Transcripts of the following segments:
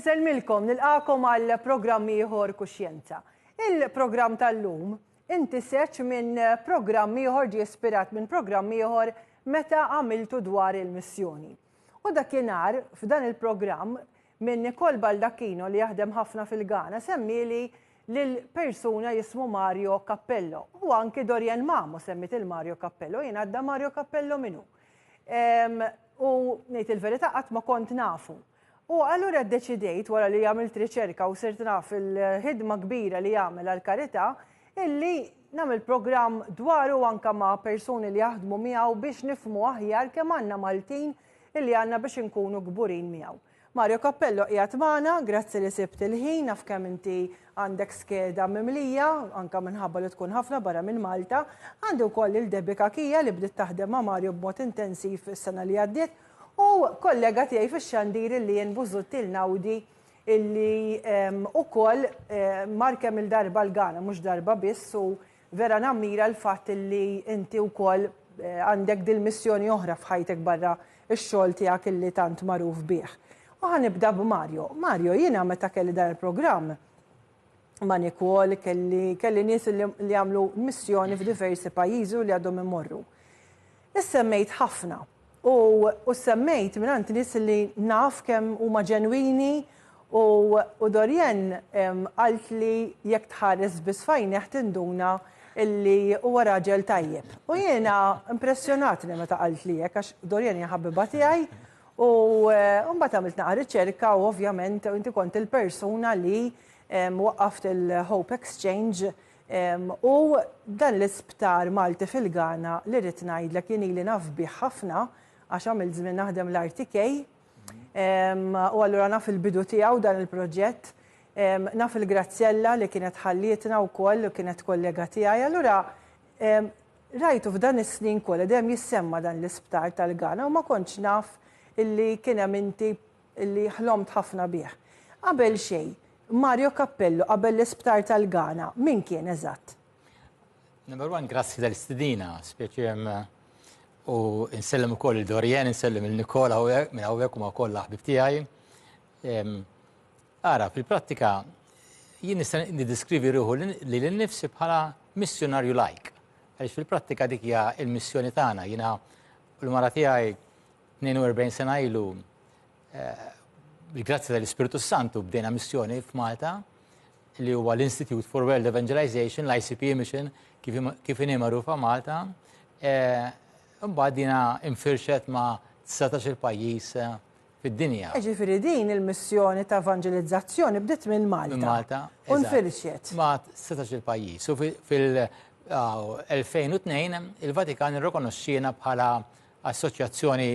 Inselmilkom nilqakom għal programm ieħor Kuxjenza. Il-programm tal-lum inti search minn programm ieħor ġie ispirat minn programm ieħor meta għamiltu dwar il-missjoni. U dakinhar f'dan il-programm minn Nicole Baldacchino li jaħdem ħafna fil-Ghana semmili lil persuna jismu Mario Cappello. U anke Dorian Mamo semmit il-Mario Cappello, jien għadda Mario Cappello minnu. U ngħid il-verità qatt ma kont nafu. U allura ddeċidejt wara li għamilt riċerka u sirt naf il-ħidma kbira li jagħmel għall-karità illi nagħmel programm dwaru anke ma' persuni li jaħdmu miegħu biex nifhmu aħjar kemm għandna Maltin illi għandna biex inkunu kburin miegħu. Mario Cappello qiegħed magħna, grazzi li sibt il-ħin, naf kemm inti għandek skeda mimlija, anke minħabba li tkun ħafna barra minn Malta, għandu wkoll il-Debbie Kakija li bdiet taħdem ma' Mario b'mod intensiv is-sena li għaddiet. U kollega tiegħi fix-xandir li jien Bużuttil Nawdi illi ukoll mar kemm il-darba l-Ghana mhux darba biss u vera nammira l-fatt illi inti wkoll għandek dil-missjoni oħra f'ħajtek barra x-xogħol tiegħek illi tant magħruf bih. U ħanibda b'Mario. Mario, jiena meta kelli dan il-programm ma' Nicole kelli nies li għamlu missjoni f'diversi pajjiżi li għadhom imorru. Issemmejt ħafna. U semmejt minn nies li naf kemm huma ġenwini u Dorian qalt li jekk tħares biss fajneħ tinduna illi huwa raġel tajjeb. U jiena impressjonatni meta qalt li hekk għax Dorian hija ħabbiba tiegħi u mbagħad għamilt naqa' riċerka u ovvjament inti kont il-persuna li waqqaft il-Hope Exchange u dan l-isptar Malti fil-Ghana li rrid ngħidlek jien ili naf bih ħafna għax għamil żmien naħdem l-RTK u allura naf il-bidu tiegħu dan il-proġett, naf il-Grazzella li kienet ħallietna wkoll u kienet kollega tiegħi. Allura rajtu f'dan is-snin kollha dejjem jissemma dan l-isptar tal-Ghana u ma kontx naf illi kien hemm inti illi ħlomt ħafna bih. Qabel xejn, Mario Cappello qabel l-isptar tal-Ghana, min kien eżatt? Number one, grazzi tal-istidina, speċi u nsellem ukoll il-Dorian, nsellem il-Nikola minn hawnhekk huma wkoll ħbib tiegħi. Ara, fil-prattika jien nista' niddiskrivi ruħu li l-nifsi bħala missjonarju like. Għaliex fil-prattika dik hija l-missjoni tagħna. Jiena l-mara tiegħi 42 sena ilu grazzi tal-Ispiritu Santu bdejna missjoni f'Malta li huwa l-Institute for World Evangelization, l-ICP Mission, kif inhi magħrufa Malta. Mbagħad jiena infirxet ma' 19 pajjiż fid-dinja. Ġifieri din il-missjoni ta' evangelizzazzjoni bdiet minn Malta. Minn Malta. U nfirxet. Ma' 19 pajjiż. U fil-2002 il-Vatikan irrikonoxxina bħala assoċjazzjoni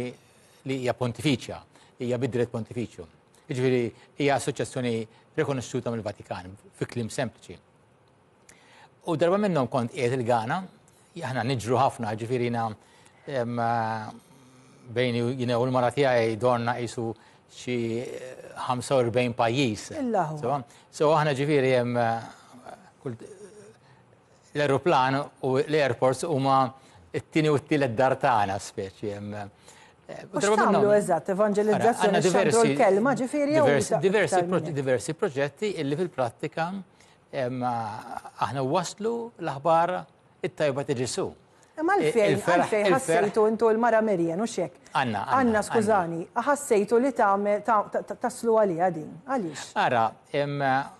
li hija pontifiċja, hija bidret pontifiċju. Ġifieri hija assoċjazzjoni rikonoxxuta mill-Vatikan fi kliem sempliċi. U darba minnhom kont qiegħed il-Ghana, aħna niġru ħafna, ġifieri bejni jiena u l-mara tiegħi dorna qisu xi 45 pajjiż. So aħna ġifieri hemm l-aeroplan u l-airports huma t-tieni u t-tielet dar tagħna speċi hemm. X'tagħmlu eżatt evangelizzazzjoni x'għandu l-kelma ġifieri diversi proġetti illi fil-prattika aħna waslu l-aħbar it-tajba ta' Ġesu. Ma għalfejn ħassejtu intu l-Mara Mirjen u xek. Anna, skużani, ħassejtu li taslu għalija din. Għaliex? Ara,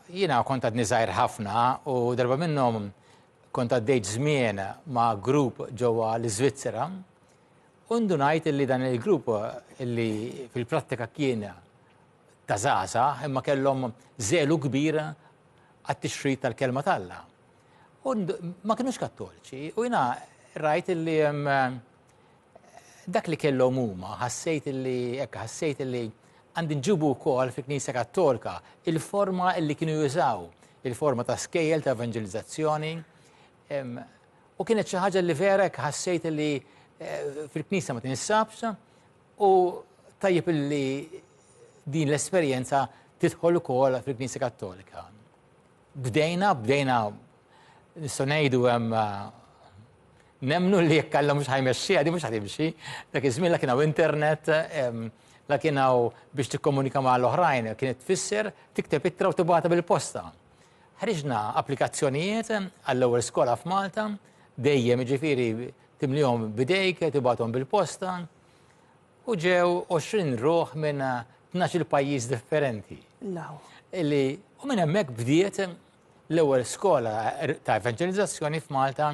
jiena kont għadni żgħir ħafna u darba minnhom kont għaddejt żmien ma' grupp ġewwa l-Iżvizzera u ndunajt illi dan il-grupp illi fil-prattika kien ta' żgħażagħ imma kellhom żelu kbir għat-tixrid tal-kelma tal-Alla. U ma kinux kattoliċi u jiena rajt illi dak li kellhom huma, ħassejt illi għandi nġibu wkoll fil-Knisja Kattolika il-forma illi kienu jużaw, il-forma ta' skejjel ta' evangelizzazzjoni. U kienet xi ħaġa li vera ħassejt illi fil-Knisja ma tinsabx u tajjeb illi din l-esperjenza tidħol ukoll fil-Knisja Kattolika. Bdejna nistgħu ngħidu Nemnu li jekk Alla mhux ħajmexxi, għadi mhux ħatimxi, dak iż-żmien kien hawn internet, la kienaw biex tikkomunika ma' l-oħrajn kienet tfisser tikteb ittra u tibgħata bil-posta. Ħriġna applikazzjonijiet għall-ewwel skola f'Malta, dejjem ġifieri timlihom bidejk, tibgħathom bil-posta, u ġew 20 ruħ minn 12 pajjiż differenti. U minn hemmhekk bdiet l-ewwel skola ta' evangelizzazzjoni f'Malta,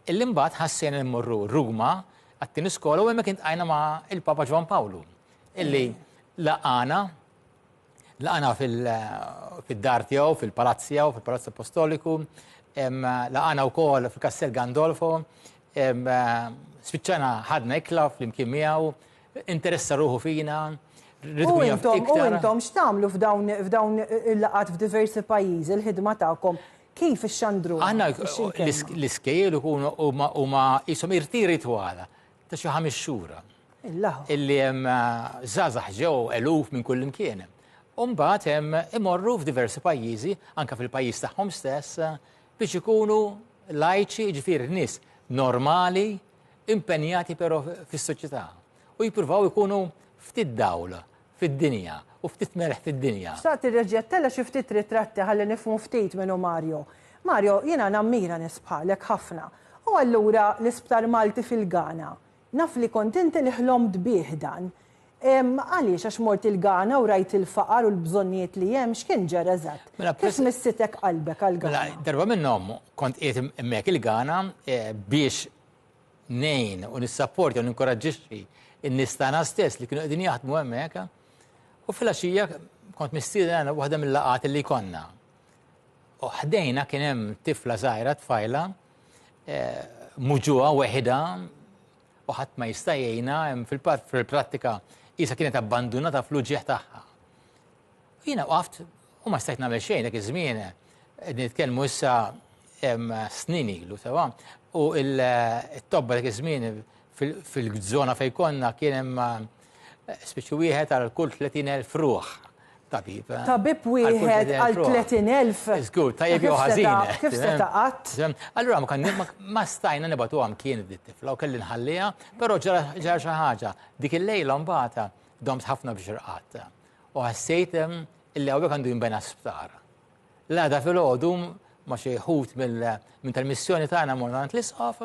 illi mbagħad ħassejna mmorru Ruma għat-tieni skola u hemmhekk intqajna ma' il-Papa Ġwan Pawlu, illi laqana fid-dar tiegħu, fil-palazz tiegħu, fil-Palazz Apostoliku, laqana wkoll fil-Kastell Gandolfo, spiċċana ħadna ikla fl-imkien miegħu, interessa ruħu fina. U intom x'tagħmlu f'dawn il-laqat f'diversi pajjiżi, il-ħidma tagħkom kif ix-xandru? Aħna l-iskejjel ikunu huma qishom irtiri twala ta' xi 5 xhur. Illi hemm żgħażagħ ġew eluf minn kull imkien. U mbagħad hemm imorru f'diversi pajjiżi, anke fil-pajjiż tagħhom stess, biex ikunu lajċi, ġifieri nies normali, impenjati però fis-soċjetà. U jippruvaw ikunu ftit dawl fid-dinja u ftit meleħ fid-dinja. Xtaqt irreġjettella xi ftit ritratti ħalli nifhmu ftit minnu Mario. Mario, jiena nammira nies bħalek ħafna. U allura l-Isptar Malti fil-Ghana. Naf li kont inti li ħlomt bih dan. Għaliex għax mort il-Ghana u rajt il-faqar u l-bżonnijiet li hemm x'kien ġara eżatt? Kif missitek qalbek għall-Ghana? Darba minnhom kont qiegħed hemmhekk il-Ghana biex ngħin u nissapporti u ninkoraġġixxi in-nies tagħna stess li kienu qegħdin jaħdmu hemmhekk. U fil-għaxija kont mistieden waħda mill-laqat li konna. U ħdejna kien hemm tifla żgħira tfajla muġuha weħida u ħadd ma jista' jgħinha fil-prattika qisha kienet abbandunata fl-uġieħ tagħha. Jiena waqft u ma stajt nagħmel xejn dak iż-żmien qed nitkellmu issa snin ilu sewa u t-tobba dak iż-żmien fil-żona fejn konna kien hemm speċi wieħed għal kull 30,000 ruħ tabib. Tabib wieħed għal 30,000. Żgur, tajjeb jew ħażin. Kif se taqgħat? Allura ma stajna nibgħatuha mkien id-tifla u kelli nħalliha, però ġara xi ħaġa. Dik il-lejla mbagħad domt ħafna biex irqat. U ħassejt illi hawnhekk għandu jinbena sptar. L-għada filgħodu ma xi ħut minn tal-missjoni tagħna morna l-isqof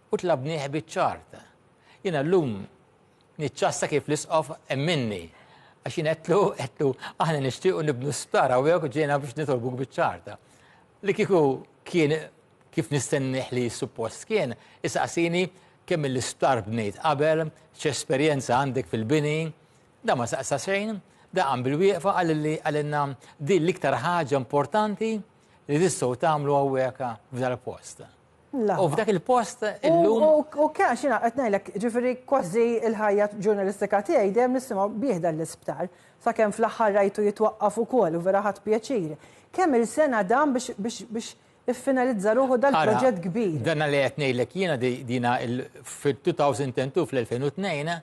u tlabnieh biċ-ċart. Jiena llum niċċassa kif l-isqof hemm minni. Għax jien qedlu aħna nixtiequ nibnu sptar hawnhekk u ġejna biex nitolbuk biċ-ċarta. Li kieku kien kif nistennih li suppost kien, isaqsini kemm l-isptar bnejt qabel, x'esperjenza għandek fil-bini, da ma saqsa xejn, da qam bil-wieqfa għalilna din l-iktar ħaġa importanti li tistgħu tagħmlu hawnhekk f'dal post. U f'dak il-post illum. U kax jiena qed ngħidlek, ġifieri kważi l-ħajja ġurnalistika tiegħi dejjem nisimgħu bih dan l-isptar, sakemm fl-aħħar rajtu jitwaqqaf ukoll u vera ħadd pjaċir. Kemm il-sena dan biex iffinalizza ruħu dal-proġett kbir. Dan li qed ngħidlek jiena dina fil-2002 fl-2002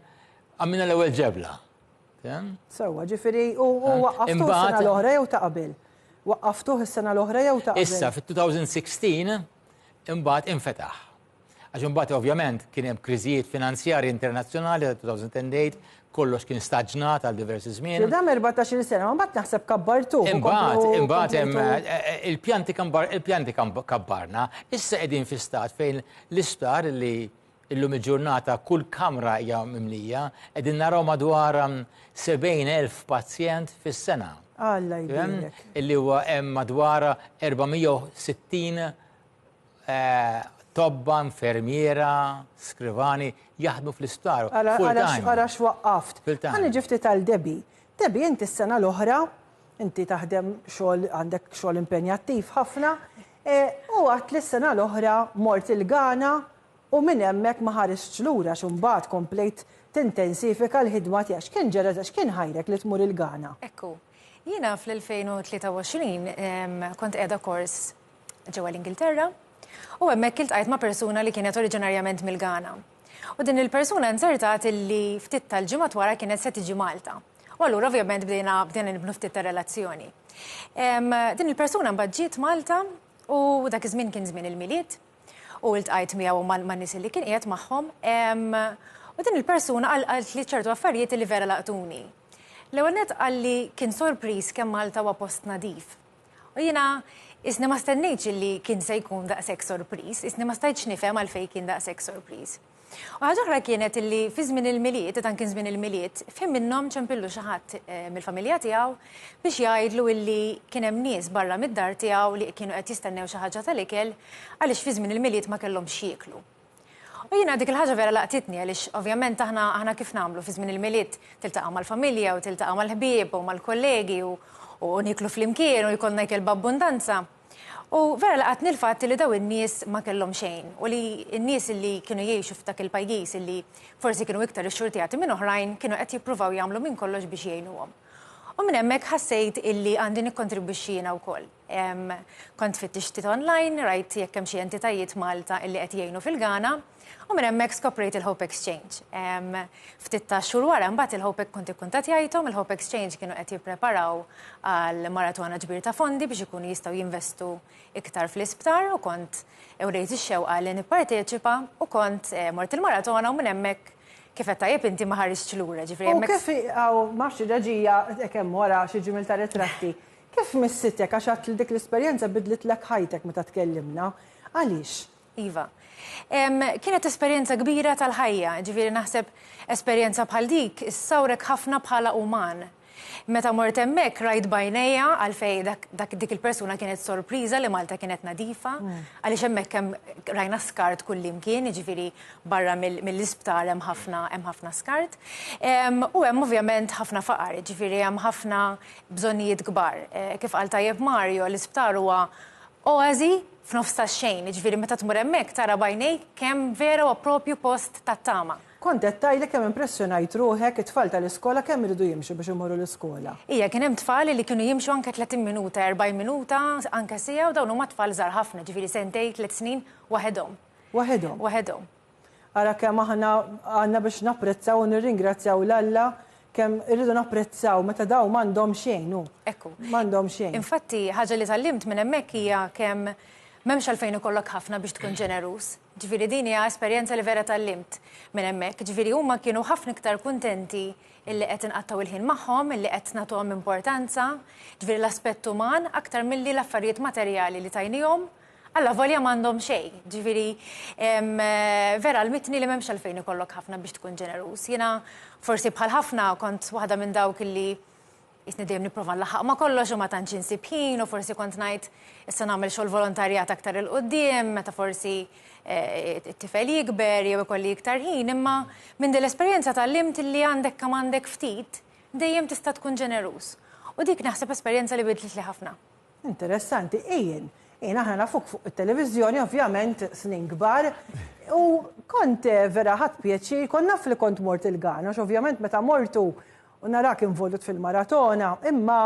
għamilna l-ewwel ġebla. Sewwa, ġifieri u waqqaftuh is-sena l-oħra jew ta' qabel. Waqqaftuh is-sena l-oħra jew ta' qabel. Issa fit-2016 imbagħad infetaħ. Għax imbagħad ovvjament kien hemm kriżijiet finanzjarji internazzjonali ta' 2008, kollox kien staġnat għal diversi żmien. Dan 14-il sena, ma mbagħad naħseb kabbartuh. Imbagħad hemm il-pjanti kabbarna, issa qegħdin fi stat fejn l-isptar li illum il-ġurnata kull kamra hija mimlija, qegħdin naraw madwar 70,000 pazjent fis-sena. Alla jbirek. Illi huwa hemm madwar 460 tobba, infermiera, skrivani jaħdmu fl-isptar. Għara xwaqqaft. Għanni ġifti tal-Debi. Debi, inti s-sena l-oħra, inti taħdem xogħol, għandek xogħol impenjattiv ħafna, u għat l-sena l-oħra mort il-Ghana u minn hemmhekk ma ħarisx lura x'imbagħad komplejt tintensifika l-ħidma tiegħek. X'kien ġara x'kien ħajrek li tmur il-Ghana? Ekku, jiena fl-2023 kont qiegħda kors ġewwa l-Ingilterra. U hemmhekk iltqajt ma' persuna li kienet oriġinarjament mill-Ghana. U din il-persuna nsertat li ftit tal-ġimgħat wara kienet se tiġi Malta. U allura ovvjament bdejna nibnu ftit ta' relazzjoni. Din il-persuna mbagħad ġiet Malta u dak iż-żmien kien żmien il-miliet u iltqajt miegħu man-nies li kien qiegħed magħhom. U din il-persuna għalt li ċertu affarijiet li vera laqtuni. L-ewwel net għalli kien sorpriż kemm Malta huwa post nadif. U jiena isni ma stennejtx li kien se jkun daqshekk sorpriż, isni ma stajtx nifhem għalfejn kien daqshekk sorpriż. U ħaġa oħra kienet illi fi żmien il-miliet, dan kien żmien il-miliet, fim minnhom ċempillu xi ħadd mill-familja tiegħu biex jgħidlu illi kien hemm nies barra mid-dar tiegħu li kienu qed jistennew xi ħaġa tal-ikel għaliex fi żmien il-miliet ma kellhomx jieklu. U jiena dik il-ħaġa vera laqtitni għaliex ovvjament aħna kif nagħmlu fi żmien il-miliet tiltaqa' mal-familja u tiltaqa' mal-ħbieb u mal-kollegi u niklu flimkien u jkollna ikel b'abbundanza. U vera laqatni l-fatt li daw in-nies ma kellhom xejn u li n-nies li kienu jgħixu f'dak il-pajjiż li forsi kienu iktar ixxurtjati minn oħrajn kienu qed jippruvaw jagħmlu minn kollox biex jgħinuhom. U minn hemmhekk ħassejt illi għandi nikkontribwixxi jiena wkoll. Kont fittixtit online, rajt jekk hemm xi entitajiet Malta illi qed jgħinu fil-Ghana, u minn hemmhekk skoprejt il-Hope Exchange. Ftit ta' xhur wara mbagħad il-Hope kont ikkuntattjajthom, il-Hope Exchange kienu qed jippreparaw għal maratona ġbir ta' fondi biex ikunu jistgħu jinvestu iktar fl-isptar u kont ewrejt ix-xewqa li nipparteċipa u kont mort il-maratona u minn hemmhekk kif qed tajjeb inti ma ħarriġx lura, ġifieri hemmhekk. U kif ma xi ġaġija kemm wara xi ġimil ta' ritratti, kif missittek għax għadt dik l-esperjenza bidlitlek ħajtek meta tkellimna? Għaliex? Iva. Kienet esperjenza kbira tal-ħajja, ġifieri naħseb esperjenza bħal dik issawrek ħafna bħala uman. Meta mort hemmhekk rajt bajnejja għalfejn dik il-persuna kienet sorpriża li Malta kienet nadifa, għaliex hemmhekk hemm rajna skart kullimkien, jiġifieri barra mill-isptar hemm ħafna skart. U hemm ovvjament ħafna faqar, jiġifieri hemm ħafna bżonnijiet kbar. Kif qal tajjeb Mario, l-isptar huwa oażi f'nofs tax-xejn, jiġifieri meta tmur hemmhekk tara bajnejk kemm vera huwa proprju post tat-tama. Kontettajlek kemm impressjonajt ruħek it-tfal tal-iskola kemm iridu jimxu biex imorru l-iskola. Ija, kien hemm tfal li kienu jimxu anke 30 minuta, 40 minuta, anke sija u dawn huma tfal żgħar ħafna, ġifieri sentej 3 snin waħedhom. Waħedhom? Waħedhom. Ara kemm aħna għandna biex napprezzaw u nirringrazzjaw l-Alla kemm irridu napprezzaw meta daw m'għandhom xejn hu. Ekku. M'għandhom xejn. Infatti ħaġa li tallimt minn hemmhekk hija kemm m'hemmx għalfejn ikollok ħafna biex tkun ġenerus. Ġifieri din hija esperjenza li vera tallimt minn hemmhekk. Ġifieri huma kienu ħafna iktar kuntenti illi qed inqattaw il-ħin magħhom, illi qed nagħtuhom importanza, ġifieri l-aspett uman aktar milli l-affarijiet materjali li tajnihom alla volja m'għandhom xejn. Ġifieri vera l-mitni li m'hemmx għalfejn ikollok ħafna biex tkun ġenerus. Jiena forsi bħal ħafna kont waħda minn dawk illi jisni dejjem nipprova nlaħħaq ma kollox u ma tantx insib ħin u forsi kont ngħid issa nagħmel xogħol volontarjat aktar il qudiem meta forsi it-tifel jikber jew ikolli iktar ħin, imma minn din l-esperjenza tallimt li għandek kemm għandek ftit dejjem tista' tkun ġenerus. U dik naħseb esperjenza li bidlet li ħafna. Interessanti, ejjen aħna nafuk fuq it-televiżjoni ovvjament snin kbar u kont vera ħadd pjaċir, kont naf li kont mort il-Ghana, ovvjament meta mortu u narak involut fil-maratona, imma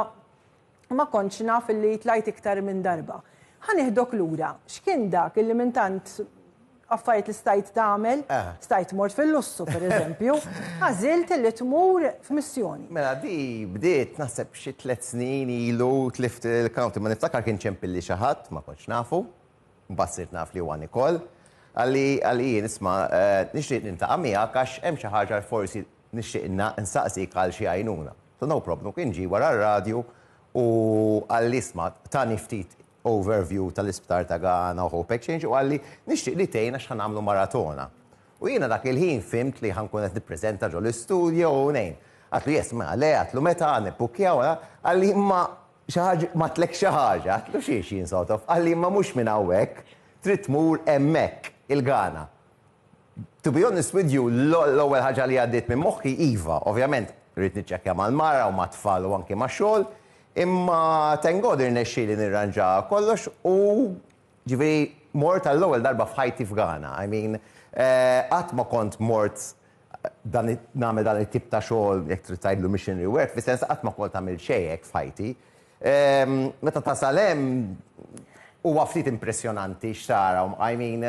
ma kontx naf li tlajt iktar minn darba. Ħanieħdok lura, x'kien dak illi minn tant affarijiet li stajt tagħmel, stajt mort fil-lussu pereżempju, għażilt li tmur f'missjoni. Mela di bdiet naħseb xi 3 snin ilu tlift il-county, ma niftakar kien ċempilli xi ħadd, ma kontx nafu, mbagħad sirt naf li huwa Nicole, għalli nisma' nixtieq nintaqa' miegħek għax hemm xi ħaġa forsi nixtieq nsaqsik għal xi għajnuna. So no problem, kien ġi wara r-radju u għall-isma' tani ftit overview tal-isptar ta' Ghana u Hope Exchange u għalli nixtieq li tgħin għax ħanamlu maratona. U jiena dak il-ħin fimt li ħankun qed nippreżenta ġol l-istudju u ngħin. Għatlu jesma' le, għatlu meta nippukjaw, għalli imma xi ħaġa ma tlek xi ħaġa, għatlu xi sort of, għalli imma mhux minn hawnhekk, trid tmur hemmhekk il-Ghana. To be honest with you, l-ewwel ħaġa li għaddiet minn moħħi iva, ovvjament rrid niċċekkja mal-mara u mat-tfal u anke max-xogħol, imma thank God irnexxieli nirranġa kollox u ġifieri mort tal-ewwel darba f'ħajti f'Ghana. I mean, qatt ma kont mort nagħmel dan it-tip ta' xogħol jekk trid tgħidlu missionary work, fis-sens qatt ma kont tagħmel xejn hekk f'ħajti. Meta tasal hemm huwa ftit impressjonanti x'tara. I mean,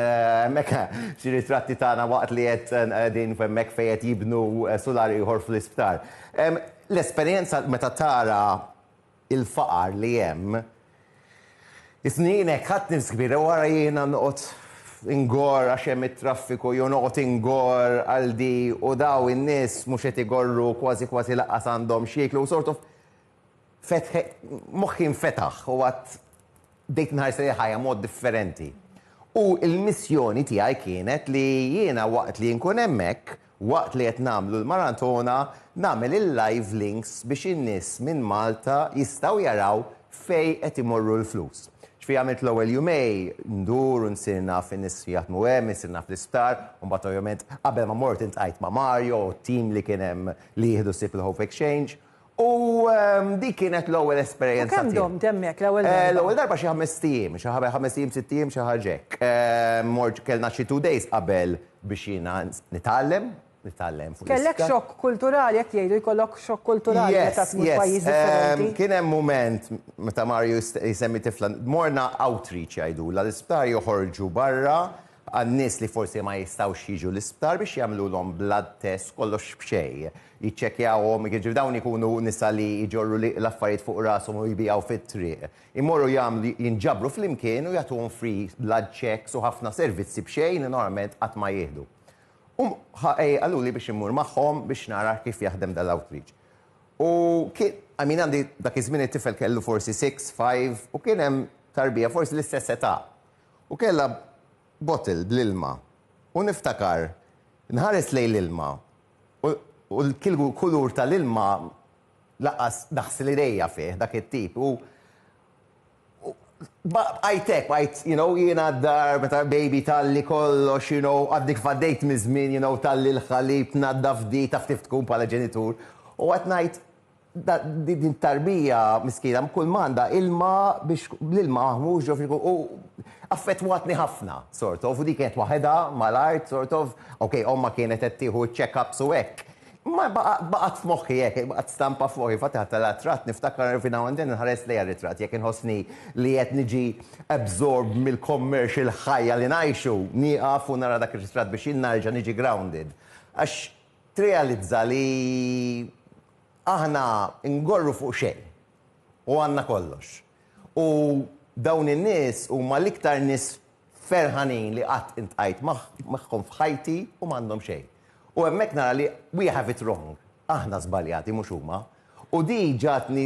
mekka xi ritratti tagħna waqt li qed din hemmhekk fejn qed jibnu solari ieħor fl-isptar. L-esperjenza meta tara il-faqar li hemm, is-snin hekk ħadd nifs kbira wara jiena noqgħod ingor għax hemm it-traffiku jew noqgħod ingor għal di u daw in-nies mhux qed igorru kważi laqqas għandhom xieklu sort of moħħi nfetaħ u għat dejt nħares li ħajja mod differenti. U il-missjoni tiegħi kienet li jiena waqt li nkun hemmhekk, waqt li qed nagħmlu l-maratona, nagħmel il-live links biex in-nies minn Malta jistgħu jaraw fej qed imorru l-flus. Ġifieri għamilt l-ewwel jumej ndur u nsir naf in-nies jaħdmu hemm, insir naf l-isptar, u mbagħad ovvjament qabel ma mort intqajt ma' Mario u tim li kien hemm li jieħdu sib il-Hope Exchange. U dik kienet l-ewwel esperjenza. Kemm dom temmek l-ewwel darba? L-ewwel darba xi 5 ijiem, xi 5 ijiem, 6 ijiem xi ħaġa hekk. Mort kellna xi 2 days qabel biex jiena nitgħallem fuq. Kellek xokk kulturali, jekk jgħidu jkollok xokk kulturali meta tmur pajjiż differenti. Kien hemm mument meta Mario jsemmi tifla, morna outreach jgħidula l-isptar joħorġu barra għan-nies li forsi ma jistgħux jiġu l-isptar biex jagħmluhom blood test kollox b'xejn. Jiċċekkjawhom, jiġri dawn ikunu nisa li jġorru l-affarijiet fuq rashom u jbijaw fit-triq. Imorru jagħmlu jinġabru flimkien u jagħtuhom free blood checks u ħafna servizzi b'xejn normalment qatt ma jieħdu. Għalluli biex immur magħhom biex nara kif jaħdem dal-outreach. U għamin għandi dak iż-żmien it-tifel kellu forsi 6, 5 u kien hemm tarbija forsi l-istess età. U kellha bottle bl-ilma. U niftakar nħares lejn l-ilma u l-kulur tal-ilma laqas daħsil idejja fih dak it-tip. Għajtek, jiena d-dar, meta baby tal-li kollox, għaddik faddejt mizmin, tal-li l-ħalib, naddaf di, taftif tkun pala ġenitur. U għatnajt, din tarbija miskina, kull manda ilma biex l-ilma mux u affettwatni ħafna, sort of, u di kienet waħeda mal-art, sort of, omma kienet għettiħu check-ups u hekk. Ma baqat f'moħħi jekk, baqat stampa f'moħħi fatiħat tal-ritrat, niftakar fina għandin nħares lejja ritrat, jekk inħossni li qed niġi absorb mill-commercial ħajja li ngħixu, nieqaf u nara dak ir-ritrat biex narġa' niġi grounded. Għax trealizza li aħna ngorru fuq xejn u għandna kollox. U dawn in-nies huma l-iktar nies ferħanin li qatt intqajt magħhom f'ħajti u m'għandhom xejn. U hemmhekk nara li we have it wrong. Aħna żbaljati mhux huma. U di ġatni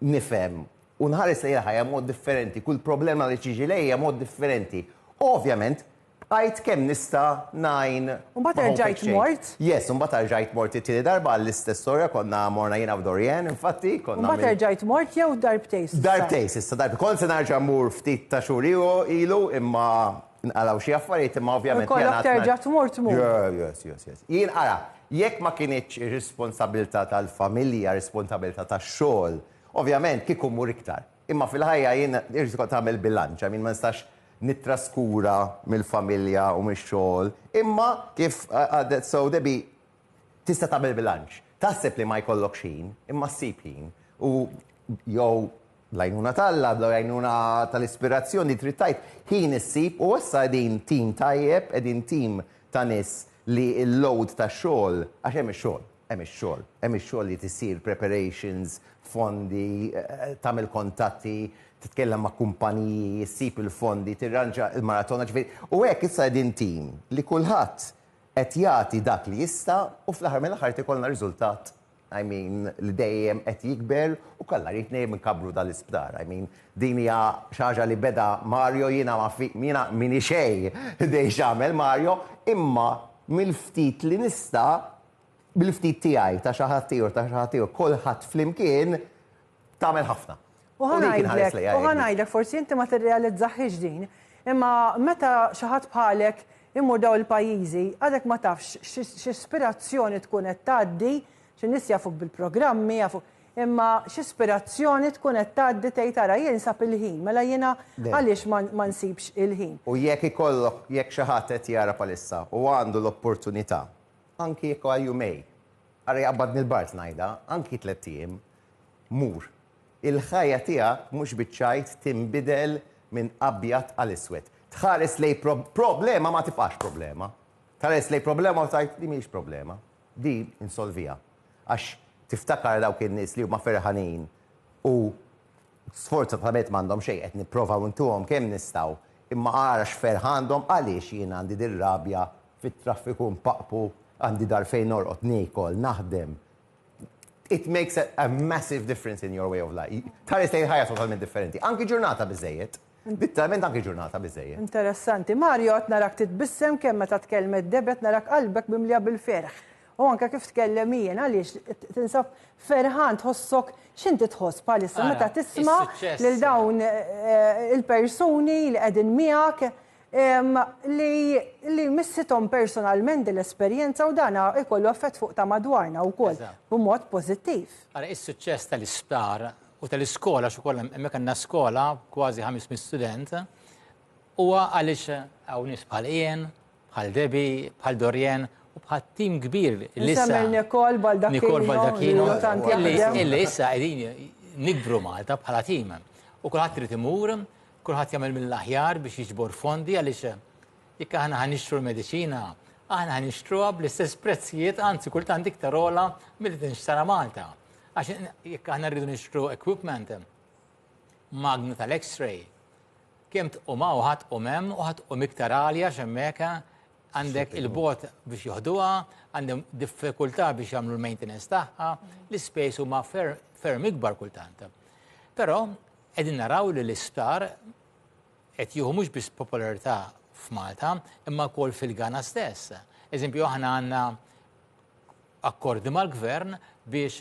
nifhem u nħares lejha ħajja mod differenti, kull problema li tiġi lejja mod differenti. Ovvjament, għajt kemm nista' najn. U mbagħad rġajt mort? Yes, u mbagħad rġajt mort it-tieni darba għall-istess storja konna morna jiena f'Dorjen, infatti konna. Mbagħad rġajt mort jew darbtejn? Darbtejn, issa darbtejn. Kont se narġa' mmur ftit ta' xhur ilu imma nqalaw xi affarijiet imma ovvjament. Kollok terġa' tmur tmur. Yes. Jien ara, jekk ma kienitx responsabilità tal-familja, responsabilità tax-xogħol, ovvjament kieku mmur iktar. Imma fil-ħajja jien irrid tagħmel bilanċ, ma nistax nittraskura mill-familja u mix-xogħol. Imma kif għadet so Debbie tista' tagħmel bilanċ. Taħseb li ma jkollok ħin, imma ssib ħin u jew l-għajnuna tal-lab, l-għajnuna tal-ispirazzjoni trid tajt ħin issib u issa qegħdin tim tajjeb, qegħdin tim ta' nies li l-load ta' xogħol għax hemm ix-xogħol. Hemm ix-xogħol li tisir preparations, fondi, tagħmel kontatti, titkellem ma' kumpaniji, issib il-fondi, tirranġa il-maratona ġifieri. U hekk issa qegħdin tim li kulħadd qed jagħti dak li jista' u fl-aħħar mill-aħħar tikollna riżultat. Li dejjem qed jikber u kollha rrid ngħid inkabru dal-isptar. Din hija xi ħaġa li beda Mario jiena minni xejn dej x'għamel Mario, imma mill-ftit li nista' bil-ftit tiegħi ta' xi ħadd ieħor kulħadd flimkien tagħmel ħafna. U ħanajdlek forsi inti ma tirrealizzaħħiex din, imma meta xi ħadd bħalek immur daw il-pajjiżi għadek ma tafx x'ispirazzjoni tkun qed tgħaddi xi nies jafu bil-programmi, jafu, imma x'ispirazzjoni tkun qed tgħaddi tgħid tara jien nsab il-ħin, mela jiena għaliex ma nsibx il-ħin. U jekk jekk xi ħadd qed jara palissa u għandu l-opportunità, anki jekk għal jumej, ara jaqbadni l-bart ngħidha, anki 3 ijiem, mur. Il-ħajja tiegħek mhux biċċajt tinbidel minn abjad għal iswed. Tħares lej problema ma tibqax problema. Tħares lej problema u tajt di mhix problema. Di insolvija. Għax tiftakar dawk in-nies li huma ferħanin u sfortunatament m'għandhom xejn qed nipprovaw intuhom kemm nistgħu. imma għara xferħandhom għaliex jien għandi dir-rabja fit-traffiku mpaqpu għandi dar fejn norqod nikol, naħdem. It makes a massive difference in your way of life. Tari stejn ħajja totalment differenti. Anki ġurnata biżejjed. Bittalment anki ġurnata biżejjed. Interessanti. Mario, għat narak titbissem kemm meta tkellmet debet narak qalbek bimlija bil-ferħ. U anka kif tkellem jien għaliex tinsab ferħan tħossok x'inti tħoss bħalissa meta tisma' lil dawn il-persuni li qegħdin miegħek li missithom personalment l-esperjenza u dana ikollu effett fuq ta' madwarna wkoll b'mod pożittiv. Ara is-suċċess tal-isptar u tal-iskola x'ukoll hemmhekk għandna skola kważi 500 student huwa għaliex hawn nies bħal Ian, bħal Debi, bħal Dorien u bħal tim kbir li issa Nicole Baldacchino illi issa qegħdin nikbru Malta bħala tim. U kulħadd irid imur, kulħadd jagħmel mill-aħjar biex jiġbor fondi għaliex jekk aħna ħanixtru l-mediċina, aħna ħanixtruha bl-istess prezzijiet, anzi kultant iktar ola milli tinxtara Malta. Għax jekk aħna rridu nixtru equipment, magna tal-X-ray, kemm tqumha u ħatqum hemm u ħatqum iktar għalja x'hemmhekk għandek il-bot biex joħduha, għandhom diffikultà biex jagħmlu l-maintenance tagħha, l-ispejs huma ferm ikbar kultant. Però qegħdin naraw li l-isptar qed jieħu mhux biss popolarità f'Malta, imma wkoll fil-Ghana stess. Eżempju aħna għandna akkordi mal-gvern biex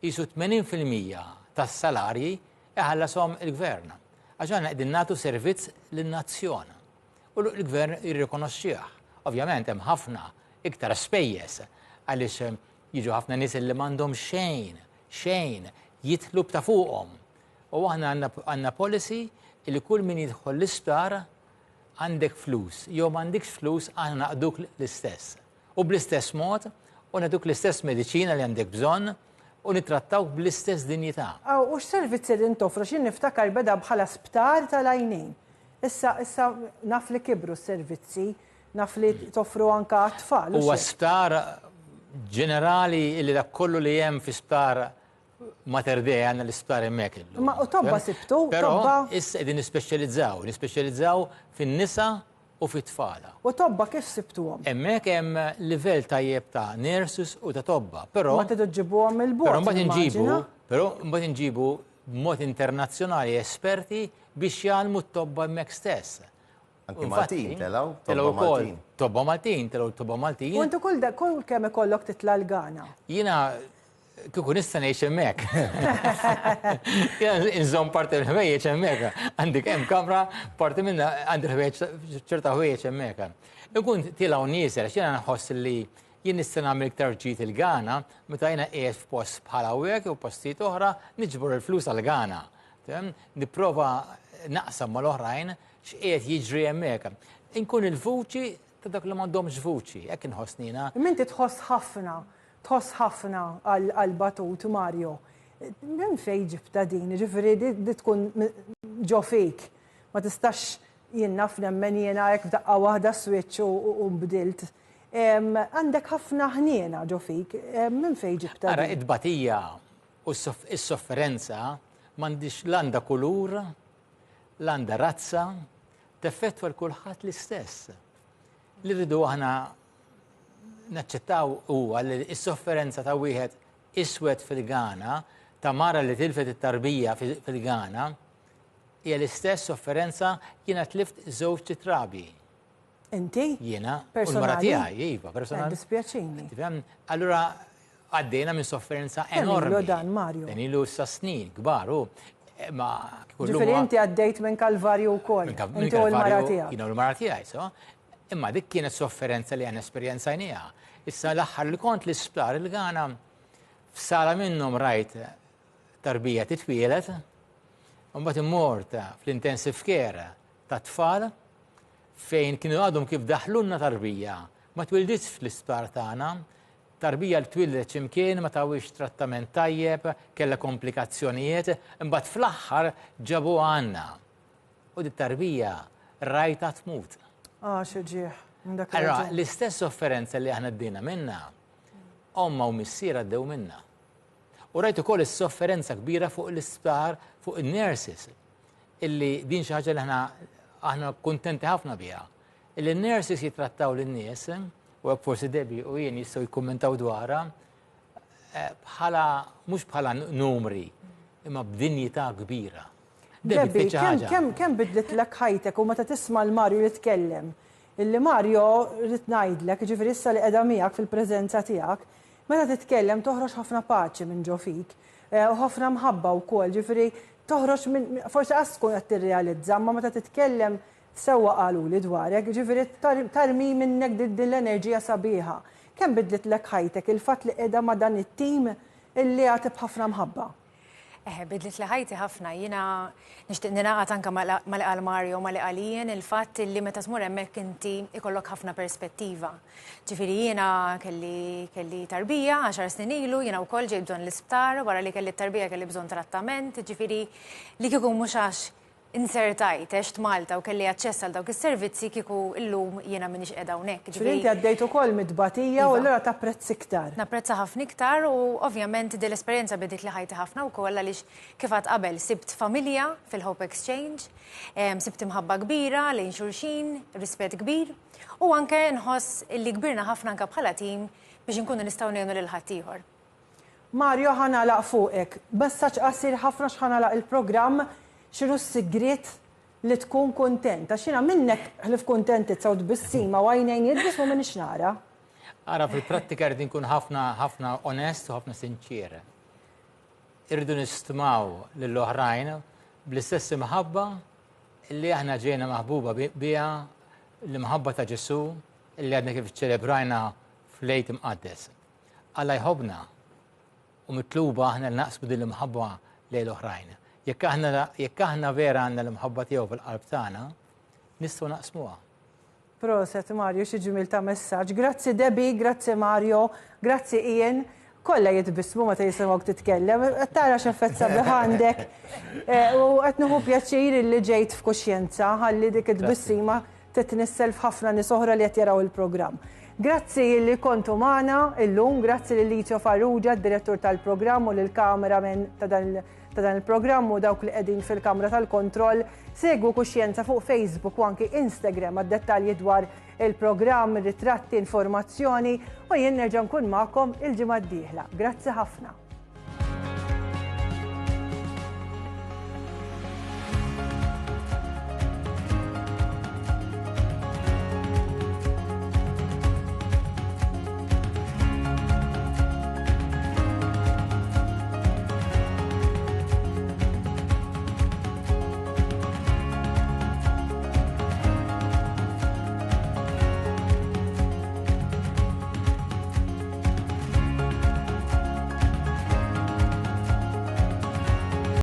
qisu 80% tas-salarji iħallasom il-gvern. Għax aħna qegħdin nagħtu servizz lin-nazzjon u l-gvern jirrikonoxxih. Ovvjament hemm ħafna iktar spejjeż għaliex jiġu ħafna nies li m'għandhom xejn jitlub ta' fuqhom. U aħna għandna policy li kull min jidħol l-isptar għandek flus, jew m'għandekx flus aħna naqduk l-istess. U bl-istess mod u nagħtuk l-istess mediċina li għandek bżonn u nittrattawk bl-istess dinjità. U x'servizzi li ntofru x'in niftakar beda bħala sptar tal-għajnejn. Issa naf li kibru s-servizzi, naf li toffru anka għat-tfal. Huwa sptar ġenerali li dak kollu li hemm fi sptar Mater Dei għandna l-isptar hemmhekk illum. Ma u tobba sibtu, Però tobba. issa qegħdin nispeċjalizzaw fin-nisa u fit-tfala. U tobba kif sibtuhom? Hemmhekk hemm livell tajjeb ta' nurses u ta' tobba, però Ma tidu ġibuhom il-bot. Però mbagħad inġibu b'mod internazzjonali esperti biex jgħalmu t-tobba hemmhekk stess. Anki Maltin, telaw? Tobba Maltin, tobba Maltin. U intu kull kemm ikollok titla l-Ghana. Jiena kieku nista' ngħix hemmhekk. Jiena inżomm parti mill-ħwejjeġ hemmhekk. Għandik hemm kamra, parti minnha għandi ħwejjeġ ċerta ħwejjeġ hemmhekk. Ikun tilgħu nies għax jiena nħoss li jien nista' nagħmel iktar ġid il-Ghana meta jiena qiegħed f'post bħala hawnhekk u postijiet oħra niġbor il-flus għall-Ghana. Nipprova naqsam mal-oħrajn x'qiegħed jiġri hemmhekk. Inkun il-vuċi ta' dak li m'għandhomx vuċi, hekk inħossnina. Minti tħoss ħafna għal-batut, Mario. Min fejn ġibta din, ġifieri di tkun ġo fejk. Ma tistax jien naf nemmen jiena hekk daqqa waħda switch u bdilt. Għandek ħafna ħniena ġo fejk. Min fejn ġibta din? Ara id-batija u s-sofferenza m'għandix l-għandha kulur, l-għandha razza, teffettwa l-kulħadd l-istess. Li rridu aħna naċċettaw huwa li s-sofferenza ta' wieħed iswed fil-Ghana, ta' mara li tilfet it-tarbija fil-Ghana, hija l-istess sofferenza jiena tlift żewġ trabi. Inti? Jiena u l-mara tiegħi, iva, personali. Dispjaċini. Allura għaddejna minn sofferenza enormi. Ilu dan, Mario. Dan ilu sa snin kbar. Ġifieri inti għaddejt minn Kalvarju wkoll. Inti u l-mara tiegħek. Jiena u l-mara tiegħi, so. Imma dik kienet sofferenza li għan esperjenzajnija. Issa l-aħħar li kont l-isptar il-Ghana f'sala minnhom rajt tarbija titwielet, u mbagħad immort fl-intensive care ta' tfal fejn kienu għadhom kif daħlunna tarbija. Ma twilditx fl-isptar tagħna, tarbija li twildet x'imkien ma tawix trattament tajjeb, kellha komplikazzjonijiet, imbagħad fl-aħħar ġabu għandna. U dit-tarbija rajta tmut. Xieġieħ. Allora, l-istess sofferenza li aħna d-dina minna, omma u missiera d-dew minna. U rajtu kol is-sofferenza kbira fuq l-isptar, fuq il-nurses, illi din xaħġa li aħna aħna kuntenti ħafna biha. Il-nurses jitrattaw lin-nies u hekk forsi Debbie u jien jistgħu jikkummentaw dwarha bħala mhux bħala numri imma b'dinjità kbira. Debbie, kemm bidlet lek ħajtek u meta tisma' l-Mario jitkellem. Illi Mario rrid ngħidlek, ġifieri issa li qiegħda miegħek fil-preżenza tiegħek, meta titkellem toħroġ ħafna paċi minn ġo fik u ħafna mħabba wkoll, ġifieri toħroġ minn forsi qas tkun qed tirrealizza, ma meta titkellem sewwa qaluli dwarek, ġifieri tarmi minnek din l-enerġija sabiħa. Kemm bidlet lek ħajtek il-fatt li qiegħda ma' dan it-tim illi għatib ħafna mħabba? Bidlet li ħajti ħafna, jina nixtieq ninaqat anke ma li qal Mario ma li qalien il-fatt li meta tmur hemmhekk inti ikollok ħafna perspettiva. Ġifieri jiena kelli tarbija 10 snin ilu, jiena wkoll ġej bżonn l-isptar, wara li kelli tarbija kelli bżonn trattament, ġifieri li kieku mhux għax insertajt għext Malta u kelli aċċess għal dawk is-servizzi kieku illum jiena m'iniex qiegħda hawnhekk. Ġifieri inti għaddejt ukoll mitbatija u allura tapprezzi iktar. Napprezza ħafna iktar u ovvjament din l-esperjenza bdiet li ħajti ħafna wkoll għaliex kif għad qabel sibt familja fil-Hope Exchange, sibt imħabba kbira lejn xulxin, rispett kbir u anke nħoss li kbirna ħafna anke bħala tim biex inkunu nistgħu ngħinu lil ħaddieħor. Mario ħanalaq fuqek, messaġġ qasir ħafna x'ħanalaq il-programm. X'inhu s-sigriet li tkun kontenta? X'ina minnek ħlif kontenti tsawd bis-sima u għajnejn jidbis u minix nara? Ara fil-prattika rrid nkun ħafna onest u ħafna sinċir. Irridu nistmaw lill-oħrajn bl-istess imħabba li aħna ġejna maħbuba biha l-imħabba ta' Ġesu illi għadna kif ċelebrajna fl-Lejt Imqaddes. Alla jħobna u mitluba aħna l-naqsbu din l-imħabba lejn l-oħrajn. Jekk aħna vera għandna l-imħabba tiegħu fil-qalb tagħna, nistgħu naqsmuha. Proset Mario, xi ġimil ta' messaġġ. Grazzi Debbie, grazzi Mario, grazzi Ian. Kollha jitbissmu meta jisimgħuk titkellem, qed tara x'effett sabiħ għandek. U qed nieħu pjaċir li ġejt f'kuxjenza ħalli dik it-tbissima titnissel f'ħafna nies oħra li qed jaraw il-programm. Grazzi li kontu magħna illum, grazzi lil Licio Farrugia, d-direttur tal-programm u lill-kameramen ta' dan il-programm u dawk li qegħdin fil-kamra tal-kontroll. Segwu Kuxjenza fuq Facebook u anki Instagram għad-dettalji dwar il-programm, ritratti, informazzjoni u jien nerġa' nkun magħkom il-ġimgħa d-dieħla. Grazzi ħafna.